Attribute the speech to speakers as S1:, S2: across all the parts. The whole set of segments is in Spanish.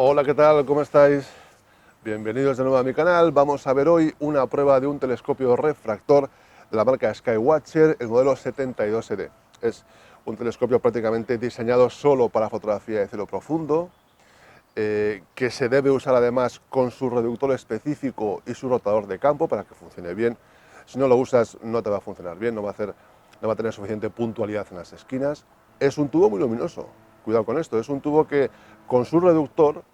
S1: Hola, ¿qué tal? ¿Cómo estáis? Bienvenidos de nuevo a mi canal. Vamos a ver hoy una prueba de un telescopio refractor de la marca Skywatcher, el modelo 72ED. Es un telescopio prácticamente diseñado solo para fotografía de cielo profundo, que se debe usar además con su reductor específico y su rotador de campo para que funcione bien. Si no lo usas no te va a funcionar bien, no va a tener suficiente puntualidad en las esquinas. Es un tubo muy luminoso, cuidado con esto, es un tubo que con su reductor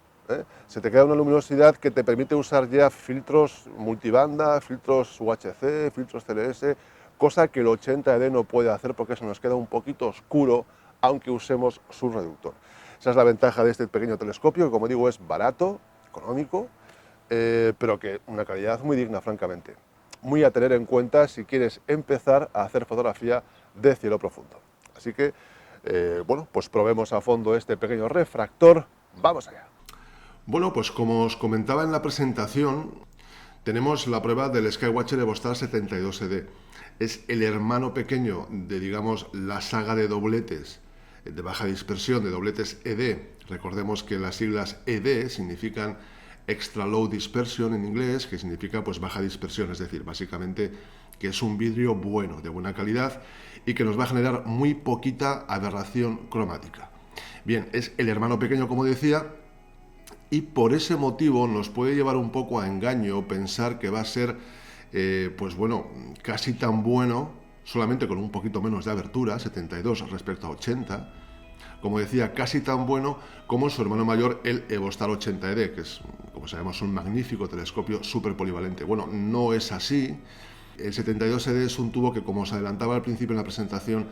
S1: se te queda una luminosidad que te permite usar ya filtros multibanda, filtros UHC, filtros CLS, cosa que el 80ED no puede hacer porque se nos queda un poquito oscuro aunque usemos su reductor. Esa es la ventaja de este pequeño telescopio, que como digo es barato, económico, pero que una calidad muy digna, francamente. Muy a tener en cuenta si quieres empezar a hacer fotografía de cielo profundo. Así que, bueno, pues probemos a fondo este pequeño refractor. ¡Vamos allá!
S2: Bueno, pues como os comentaba en la presentación, tenemos la prueba del Skywatcher Evostar 72ED. Es el hermano pequeño de, digamos, la saga de dobletes de baja dispersión, de dobletes ED. Recordemos que las siglas ED significan Extra Low Dispersion en inglés, que significa pues baja dispersión, es decir, básicamente que es un vidrio bueno, de buena calidad y que nos va a generar muy poquita aberración cromática. Bien, es el hermano pequeño, como decía, y por ese motivo nos puede llevar un poco a engaño pensar que va a ser, pues bueno, casi tan bueno, solamente con un poquito menos de abertura, 72 respecto a 80, como decía, casi tan bueno como su hermano mayor, el Evostar 80ED, que es, como sabemos, un magnífico telescopio súper polivalente. Bueno, no es así. El 72ED es un tubo que, como os adelantaba al principio en la presentación,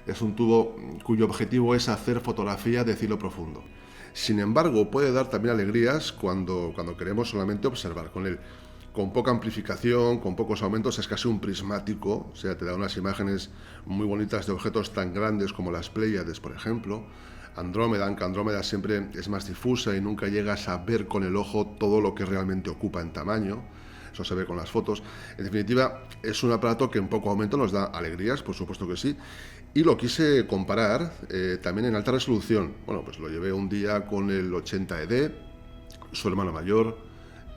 S2: es un tubo cuyo objetivo es hacer fotografía de cielo profundo. Sin embargo, puede dar también alegrías cuando queremos solamente observar con él. Con poca amplificación, con pocos aumentos, es casi un prismático, o sea, te da unas imágenes muy bonitas de objetos tan grandes como las Pléyades, por ejemplo. Andrómeda, aunque Andrómeda siempre es más difusa y nunca llegas a ver con el ojo todo lo que realmente ocupa en tamaño. Eso se ve con las fotos. En definitiva, es un aparato que en poco aumento nos da alegrías, por supuesto que sí. Y lo quise comparar también en alta resolución. Bueno, pues lo llevé un día con el 80ED, su hermano mayor,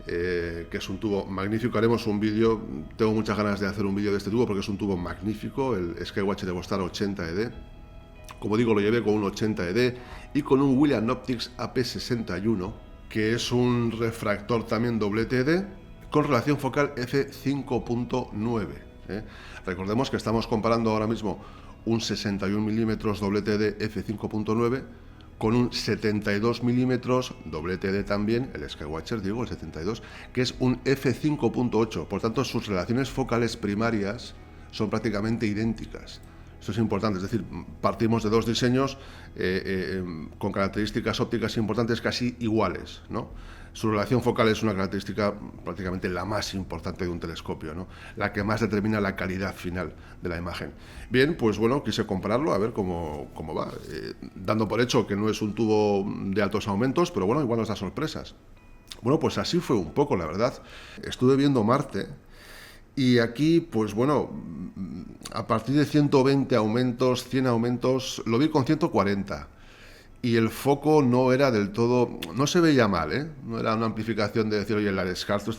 S2: que es un tubo magnífico. Haremos un vídeo, tengo muchas ganas de hacer un vídeo de este tubo porque es un tubo magnífico, el Skywatcher Evostar 80ED. Como digo, lo llevé con un 80ED y con un William Optics AP61, que es un refractor también doblete ED, con relación focal f5.9. Recordemos que estamos comparando ahora mismo un 61 mm doblete de f5.9 con un 72 mm doblete de también, el Skywatcher, digo, el 72, que es un f5.8. Por tanto, sus relaciones focales primarias son prácticamente idénticas. Esto es importante, es decir, partimos de dos diseños con características ópticas importantes casi iguales, ¿no? Su relación focal es una característica prácticamente la más importante de un telescopio, ¿no? La que más determina la calidad final de la imagen. Bien, pues bueno, quise compararlo a ver cómo va, dando por hecho que no es un tubo de altos aumentos, pero bueno, igual nos da sorpresas. Bueno, pues así fue un poco, la verdad. Estuve viendo Marte. Y aquí, pues bueno, a partir de 120 aumentos, 100 aumentos, lo vi con 140. Y el foco no era del todo, no se veía mal, ¿eh? No era una amplificación de decir, oye, la descarto,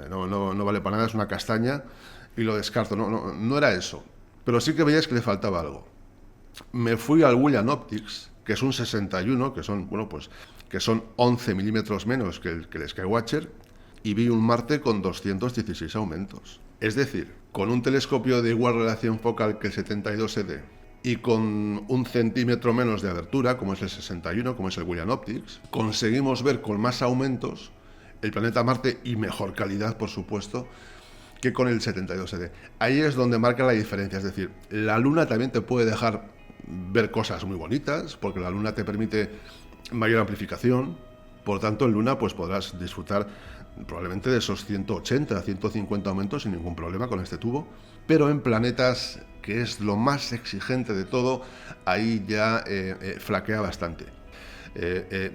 S2: no vale para nada, es una castaña y lo descarto. No era eso. Pero sí que veías que le faltaba algo. Me fui al William Optics, que es un 61, que son, bueno, pues, que son 11 milímetros menos que el Skywatcher, y vi un Marte con 216 aumentos. Es decir, con un telescopio de igual relación focal que el 72ED y con un centímetro menos de abertura, como es el 61, como es el William Optics, conseguimos ver con más aumentos el planeta Marte y mejor calidad, por supuesto, que con el 72ED. Ahí es donde marca la diferencia, es decir, la Luna también te puede dejar ver cosas muy bonitas, porque la Luna te permite mayor amplificación, por tanto en Luna pues podrás disfrutar probablemente de esos 180, 150 aumentos sin ningún problema con este tubo, pero en planetas, que es lo más exigente de todo, ahí ya flaquea bastante.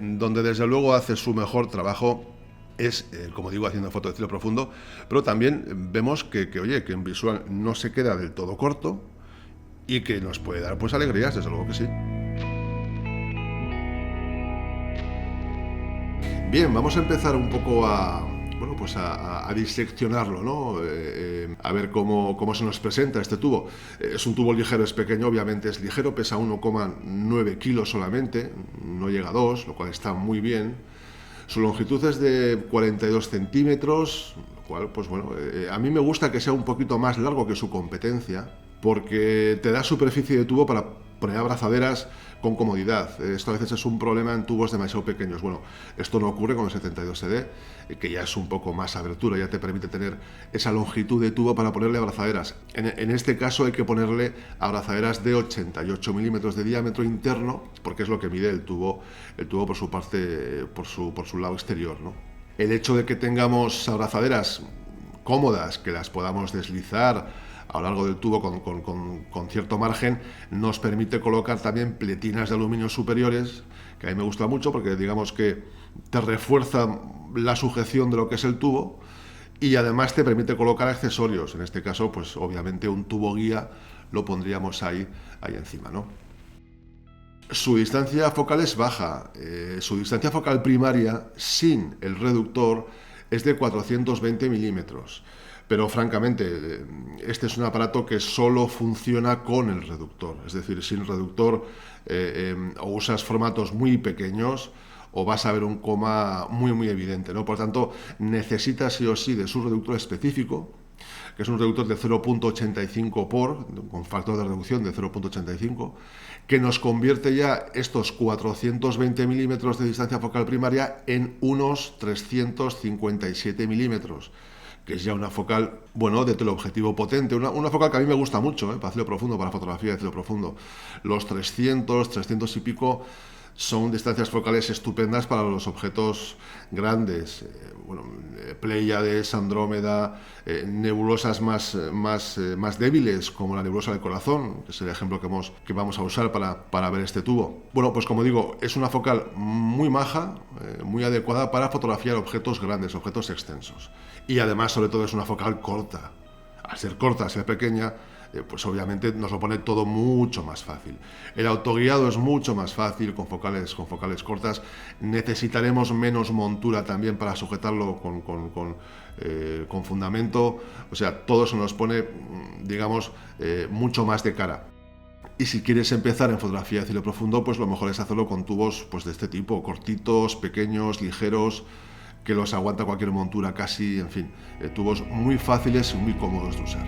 S2: Donde desde luego hace su mejor trabajo es, como digo, haciendo fotos de cielo profundo, pero también vemos oye, que en visual no se queda del todo corto y que nos puede dar pues alegrías, desde luego que sí. Bien, vamos a empezar un poco bueno, pues a diseccionarlo, ¿no? A ver cómo se nos presenta este tubo. Es un tubo ligero, es pequeño, obviamente es ligero, pesa 1,9 kilos solamente, no llega a 2, lo cual está muy bien. Su longitud es de 42 centímetros, lo cual, pues bueno, a mí me gusta que sea un poquito más largo que su competencia, porque te da superficie de tubo para poner abrazaderas con comodidad. Esto a veces es un problema en tubos demasiado pequeños. Bueno, esto no ocurre con el 72SD, que ya es un poco más abertura, ya te permite tener esa longitud de tubo para ponerle abrazaderas. En este caso hay que ponerle abrazaderas de 88 milímetros de diámetro interno, porque es lo que mide el tubo por su parte, por su lado exterior, ¿no? El hecho de que tengamos abrazaderas cómodas, que las podamos deslizar a lo largo del tubo con cierto margen, nos permite colocar también pletinas de aluminio superiores, que a mí me gusta mucho porque digamos que te refuerza la sujeción de lo que es el tubo y además te permite colocar accesorios. En este caso, pues obviamente un tubo guía lo pondríamos ahí encima, ¿no? Su distancia focal es baja. Su distancia focal primaria sin el reductor es de 420 milímetros. Pero francamente, este es un aparato que solo funciona con el reductor. Es decir, sin reductor o usas formatos muy pequeños o vas a ver un coma muy evidente, ¿no? Por tanto, necesitas sí o sí de su reductor específico, que es un reductor de 0,85 por, con factor de reducción de 0,85, que nos convierte ya estos 420 milímetros de distancia focal primaria en unos 357 milímetros, que es ya una focal, bueno, de teleobjetivo potente, una focal que a mí me gusta mucho, para cielo profundo, para fotografía de cielo profundo. Los 300 y pico son distancias focales estupendas para los objetos grandes, Pléyades, Andrómeda, nebulosas más débiles, como la nebulosa del corazón, que es el ejemplo que vamos a usar para ver este tubo. Bueno, pues como digo, es una focal muy maja, muy adecuada para fotografiar objetos grandes, objetos extensos. Y además, sobre todo, es una focal corta. Al ser corta, al ser pequeña, pues obviamente nos lo pone todo mucho más fácil. El autoguiado es mucho más fácil con focales cortas. Necesitaremos menos montura también para sujetarlo con fundamento. O sea, todo se nos pone, digamos, mucho más de cara. Y si quieres empezar en fotografía de cielo profundo, pues lo mejor es hacerlo con tubos pues, de este tipo, cortitos, pequeños, ligeros, que los aguanta cualquier montura casi, en fin, tubos muy fáciles y muy cómodos de usar.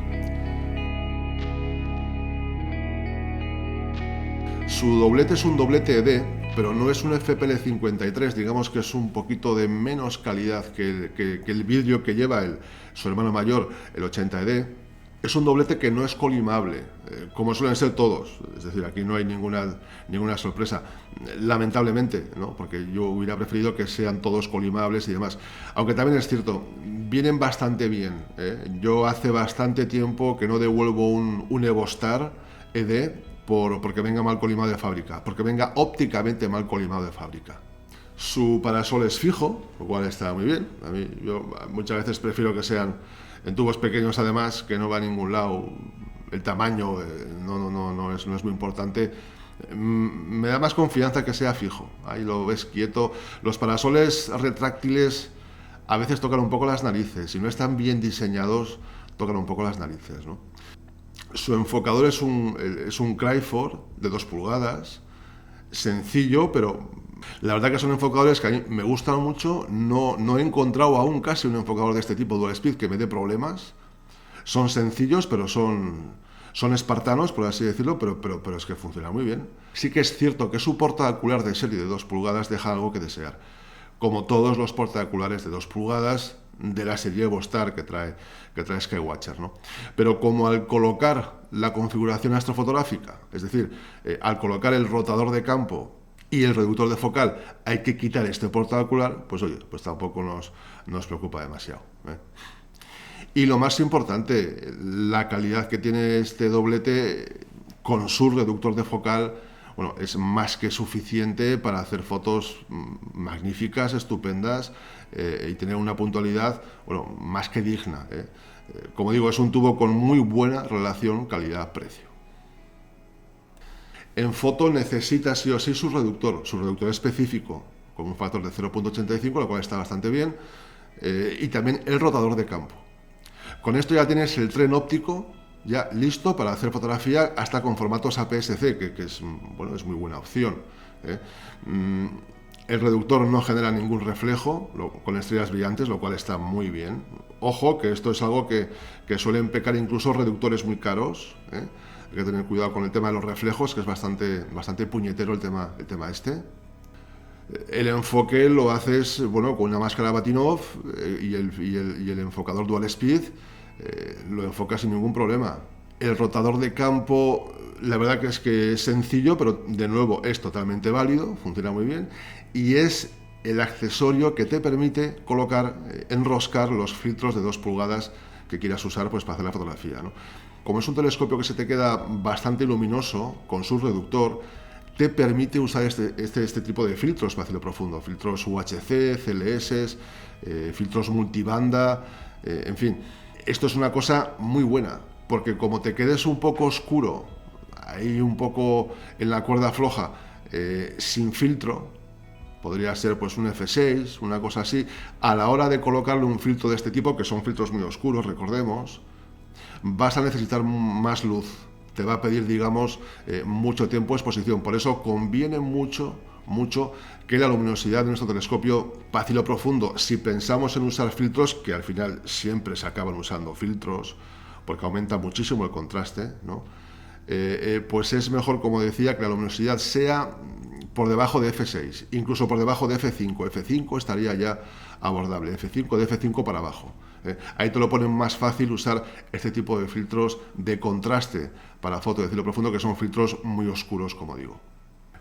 S2: Su doblete es un doblete ED, pero no es un FPL53, digamos que es un poquito de menos calidad que el vidrio que lleva su hermano mayor, el 80ED. Es un doblete que no es colimable, como suelen ser todos, es decir, aquí no hay ninguna sorpresa, lamentablemente, ¿no? Porque yo hubiera preferido que sean todos colimables y demás. Aunque también es cierto, vienen bastante bien, Yo hace bastante tiempo que no devuelvo un Evostar ED porque venga mal colimado de fábrica, porque venga ópticamente mal colimado de fábrica. Su parasol es fijo, lo cual está muy bien. Yo muchas veces prefiero que sean en tubos pequeños, además, que no va a ningún lado. El tamaño no es muy importante. Me da más confianza que sea fijo. Ahí lo ves quieto. Los parasoles retráctiles a veces tocan un poco las narices. Si no están bien diseñados, tocan un poco las narices, ¿no? Su enfocador es un Cryford de 2 pulgadas, sencillo, pero la verdad que son enfocadores que a mí me gustan mucho. No he encontrado aún casi un enfocador de este tipo, Dual Speed, que me dé problemas. Son sencillos, pero son espartanos, por así decirlo, pero es que funciona muy bien. Sí que es cierto que su portaocular de serie de 2 pulgadas deja algo que desear, como todos los portaoculares de 2 pulgadas de la serie Evostar que trae Skywatcher, ¿no? Pero como al colocar la configuración astrofotográfica, es decir, al colocar el rotador de campo y el reductor de focal hay que quitar este portaocular, pues oye, pues tampoco nos preocupa demasiado, Y lo más importante, la calidad que tiene este doblete con su reductor de focal, bueno, es más que suficiente para hacer fotos magníficas, estupendas, y tener una puntualidad, bueno, más que digna, Como digo, es un tubo con muy buena relación calidad-precio. En foto necesita sí o sí su reductor específico, con un factor de 0.85, lo cual está bastante bien, y también el rotador de campo. Con esto ya tienes el tren óptico ya listo para hacer fotografía hasta con formatos APS-C, que es, bueno, es muy buena opción. El reductor no genera ningún reflejo con estrellas brillantes, lo cual está muy bien. Ojo, que esto es algo que suelen pecar incluso reductores muy caros. Hay que tener cuidado con el tema de los reflejos, que es bastante puñetero el tema este. El enfoque lo haces, bueno, con una máscara Bahtinov y el enfocador Dual Speed, lo enfocas sin ningún problema. El rotador de campo, la verdad que es sencillo, pero de nuevo es totalmente válido, funciona muy bien, y es el accesorio que te permite colocar, enroscar los filtros de 2 pulgadas que quieras usar, pues, para hacer la fotografía, ¿no? Como es un telescopio que se te queda bastante luminoso con su reductor, te permite usar este tipo de filtros para cielo profundo, filtros UHC, CLS, filtros multibanda, en fin. Esto es una cosa muy buena, porque como te quedes un poco oscuro, ahí un poco en la cuerda floja, sin filtro, podría ser pues un F6, una cosa así, a la hora de colocarle un filtro de este tipo, que son filtros muy oscuros, recordemos, vas a necesitar más luz. Te va a pedir, digamos, mucho tiempo de exposición. Por eso conviene mucho que la luminosidad de nuestro telescopio para cielo profundo, si pensamos en usar filtros, que al final siempre se acaban usando filtros, porque aumenta muchísimo el contraste, ¿no? Pues es mejor, como decía, que la luminosidad sea por debajo de F6, incluso por debajo de F5. F5 estaría ya abordable, F5 de F5 para abajo. Ahí te lo ponen más fácil usar este tipo de filtros de contraste para foto de cielo profundo, que son filtros muy oscuros, como digo.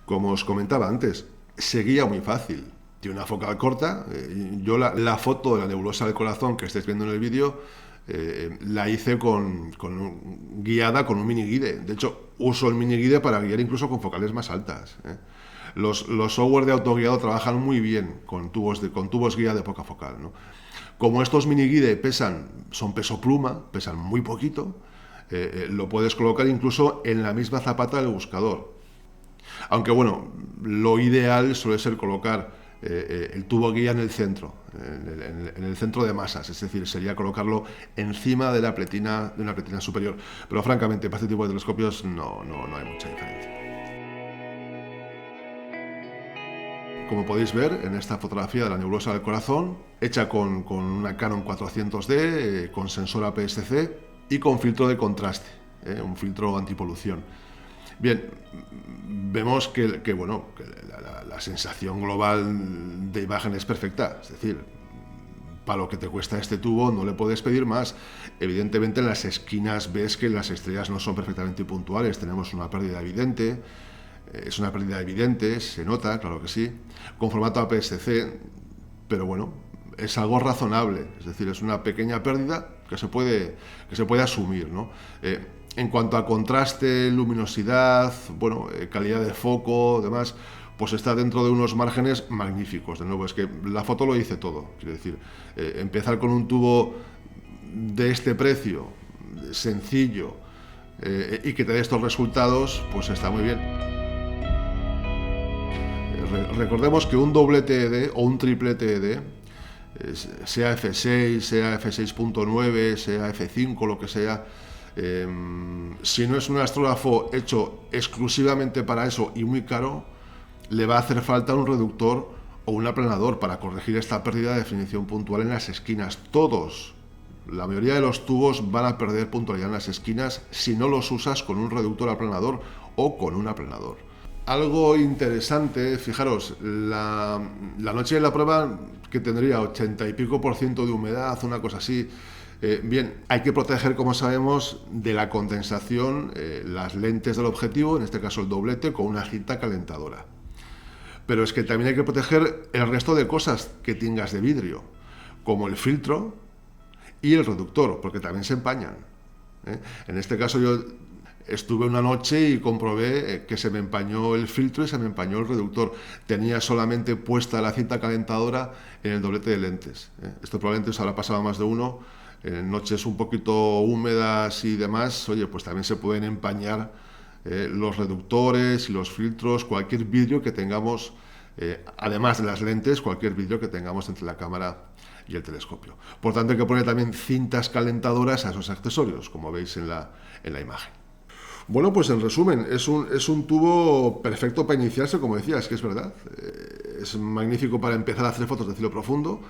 S2: Como os comentaba antes, seguía muy fácil. Tiene una focal corta. Yo la foto de la nebulosa del corazón que estáis viendo en el vídeo la hice guiada con un mini guide. De hecho, uso el mini guide para guiar incluso con focales más altas. Los software de autoguiado trabajan muy bien con tubos guía de poca focal, ¿no? Como estos mini guide son peso pluma, pesan muy poquito, lo puedes colocar incluso en la misma zapata del buscador. Aunque bueno, lo ideal suele ser colocar el tubo guía en el centro, en el centro de masas, es decir, sería colocarlo encima de una pletina superior. Pero francamente, para este tipo de telescopios no hay mucha diferencia. Como podéis ver en esta fotografía de la nebulosa del corazón, hecha con una Canon 400D, con sensor APS-C y con filtro de contraste, un filtro antipolución. Bien, vemos que la sensación global de imagen es perfecta, es decir, para lo que te cuesta este tubo no le puedes pedir más. Evidentemente en las esquinas ves que las estrellas no son perfectamente puntuales, tenemos una pérdida evidente. Es una pérdida evidente, se nota, claro que sí, con formato APS-C, pero bueno, es algo razonable, es decir, es una pequeña pérdida que se puede asumir, ¿no? En cuanto a contraste, luminosidad, calidad de foco, demás, pues está dentro de unos márgenes magníficos. De nuevo, es que la foto lo dice todo, quiero decir, empezar con un tubo de este precio, sencillo, y que te dé estos resultados, pues está muy bien. Recordemos que un doble TED o un triple TED, sea F6, sea F6.9, sea F5, lo que sea, si no es un astrógrafo hecho exclusivamente para eso y muy caro, le va a hacer falta un reductor o un aplanador para corregir esta pérdida de definición puntual en las esquinas. La mayoría de los tubos van a perder puntualidad en las esquinas si no los usas con un reductor aplanador o con un aplanador. Algo interesante, fijaros, la noche de la prueba, que tendría 80 y pico % de humedad, una cosa así. Bien, hay que proteger, como sabemos, de la condensación las lentes del objetivo, en este caso el doblete, con una cinta calentadora. Pero es que también hay que proteger el resto de cosas que tengas de vidrio, como el filtro y el reductor, porque también se empañan. En este caso yo estuve una noche y comprobé que se me empañó el filtro y se me empañó el reductor. Tenía solamente puesta la cinta calentadora en el doblete de lentes. Esto probablemente os habrá pasado a más de uno. En noches un poquito húmedas y demás, oye, pues también se pueden empañar los reductores y los filtros, cualquier vidrio que tengamos además de las lentes, cualquier vidrio que tengamos entre la cámara y el telescopio. Por tanto, hay que poner también cintas calentadoras a esos accesorios, como veis en la imagen. Bueno, pues en resumen, es un tubo perfecto para iniciarse, como decía, es que es verdad. Es magnífico para empezar a hacer fotos de cielo profundo,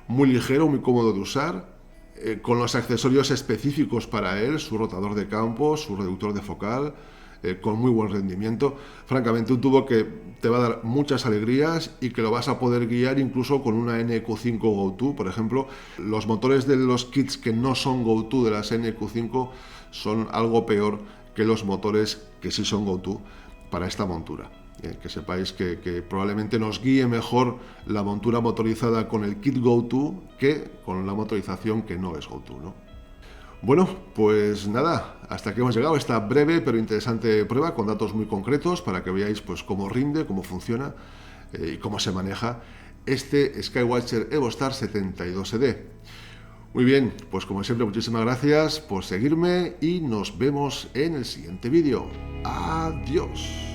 S2: muy ligero, muy cómodo de usar, con los accesorios específicos para él, su rotador de campo, su reductor de focal, con muy buen rendimiento. Francamente, un tubo que te va a dar muchas alegrías y que lo vas a poder guiar incluso con una NQ5 Go2, por ejemplo. Los motores de los kits que no son Go2 de las NQ5 son algo peor que los motores que sí son Go2 para esta montura. Que sepáis que probablemente nos guíe mejor la montura motorizada con el kit Go2 que con la motorización que no es Go2, ¿no? Bueno, pues nada, hasta aquí hemos llegado a esta breve pero interesante prueba con datos muy concretos para que veáis pues cómo rinde, cómo funciona y cómo se maneja este Skywatcher EvoStar 72ED. Muy bien, pues como siempre, muchísimas gracias por seguirme y nos vemos en el siguiente vídeo. Adiós.